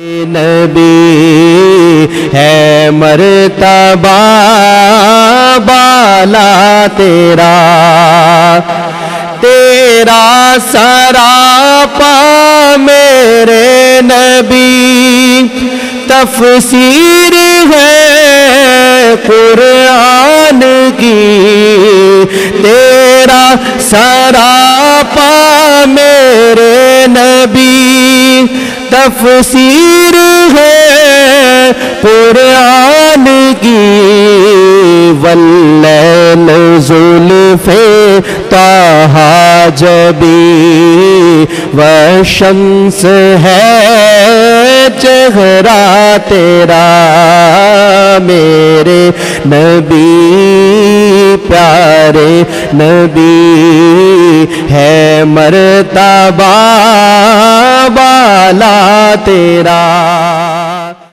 نبی ہے مرتبہ بالا تیرا، تیرا سراپا میرے نبی، تفسیر ہے قرآن کی، تیرا سراپا میرے نبی، تفسیر ہے قرآن کی، واللیل زلف طہ جبی، والشمس ہے چہرہ تیرا، میرے نبی پیارے نبی ہے مرتبہ بالا تیرا۔